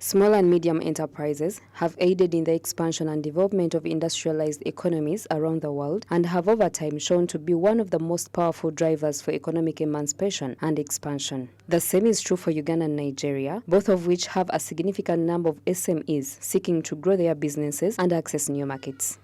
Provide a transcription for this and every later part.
Small and medium enterprises have aided in the expansion and development of industrialized economies around the world and have over time shown to be one of the most powerful drivers for economic emancipation and expansion. The same is true for Uganda and Nigeria, both of which have a significant number of SMEs seeking to grow their businesses and access new markets.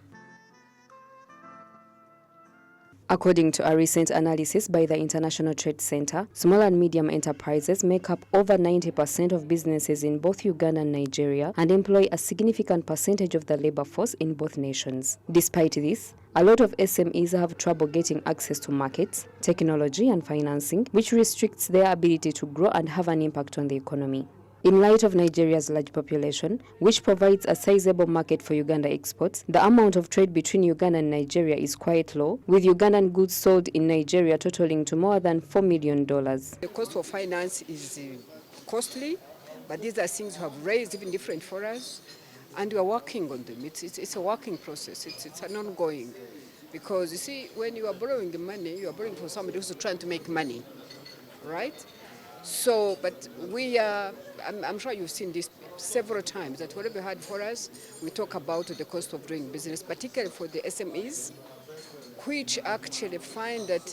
According to a recent analysis by the International Trade Center, small and medium enterprises make up over 90% of businesses in both Uganda and Nigeria and employ a significant percentage of the labor force in both nations. Despite this, a lot of SMEs have trouble getting access to markets, technology, and financing, which restricts their ability to grow and have an impact on the economy. In light of Nigeria's large population, which provides a sizable market for Uganda exports, the amount of trade between Uganda and Nigeria is quite low, with Ugandan goods sold in Nigeria totaling to more than $4 million. The cost of finance is costly, but these are things we have raised even different for us, and we are working on them. It's a working process. It's an ongoing. Because you see, when you are borrowing the money, you are borrowing from somebody who's trying to make money, right? So, but I'm sure you've seen this several times, that whatever we had for us, we talk about the cost of doing business, particularly for the SMEs, which actually find that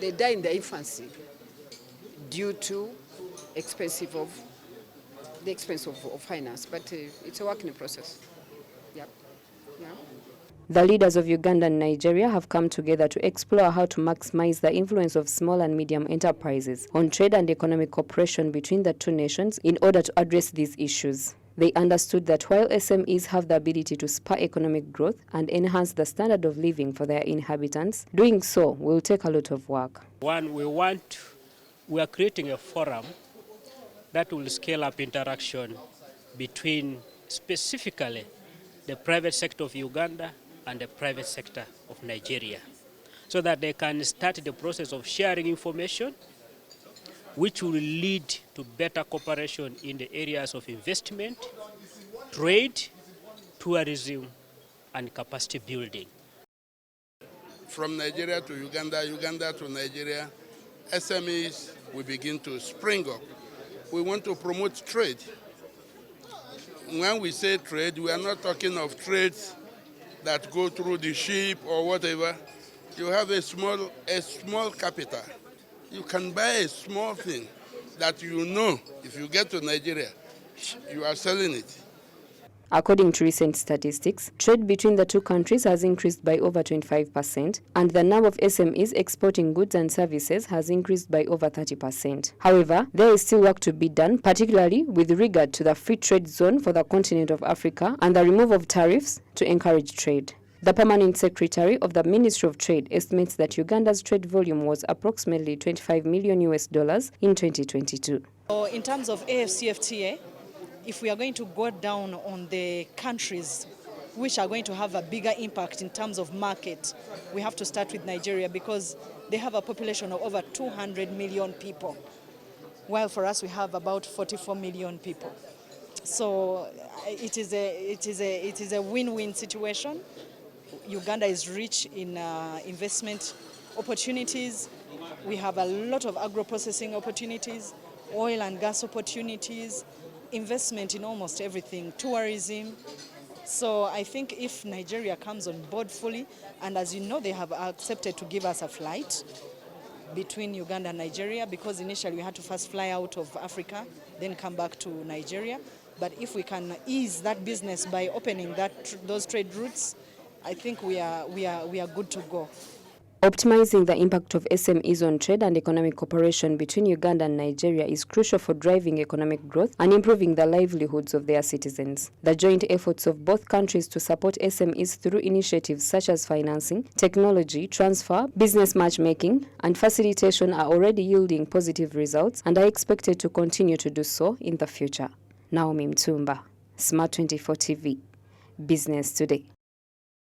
they die in their infancy due to the expense of finance. But it's a working process. Yep. Yeah. The leaders of Uganda and Nigeria have come together to explore how to maximize the influence of small and medium enterprises on trade and economic cooperation between the two nations in order to address these issues. They understood that while SMEs have the ability to spur economic growth and enhance the standard of living for their inhabitants, doing so will take a lot of work. One, we are creating a forum that will scale up interaction between specifically the private sector of Uganda and the private sector of Nigeria, so that they can start the process of sharing information, which will lead to better cooperation in the areas of investment, trade, tourism, and capacity building. From Nigeria to Uganda, Uganda to Nigeria, SMEs will begin to spring up. We want to promote trade. When we say trade, we are not talking of trades that go through the ship or whatever. You have a small capital. You can buy a small thing that you know if you get to Nigeria, you are selling it. According to recent statistics, trade between the two countries has increased by over 25%, and the number of SMEs exporting goods and services has increased by over 30%. However, there is still work to be done, particularly with regard to the free trade zone for the continent of Africa and the removal of tariffs to encourage trade. The permanent secretary of the Ministry of Trade estimates that Uganda's trade volume was approximately $25 million in 2022. So in terms of AFCFTA, if we are going to go down on the countries which are going to have a bigger impact in terms of market, we have to start with Nigeria, because they have a population of over 200 million people, while for us we have about 44 million people. So it is a win-win situation. Uganda is rich in investment opportunities. We have a lot of agro-processing opportunities, oil and gas opportunities, investment in almost everything, tourism. So I think if Nigeria comes on board fully, and as you know, they have accepted to give us a flight between Uganda and Nigeria, because initially we had to first fly out of Africa, then come back to Nigeria. But if we can ease that business by opening those trade routes, I think we are good to go. Optimizing the impact of SMEs on trade and economic cooperation between Uganda and Nigeria is crucial for driving economic growth and improving the livelihoods of their citizens. The joint efforts of both countries to support SMEs through initiatives such as financing, technology, transfer, business matchmaking, and facilitation are already yielding positive results and are expected to continue to do so in the future. Naomi Mutumba, Smart 24 TV, Business Today.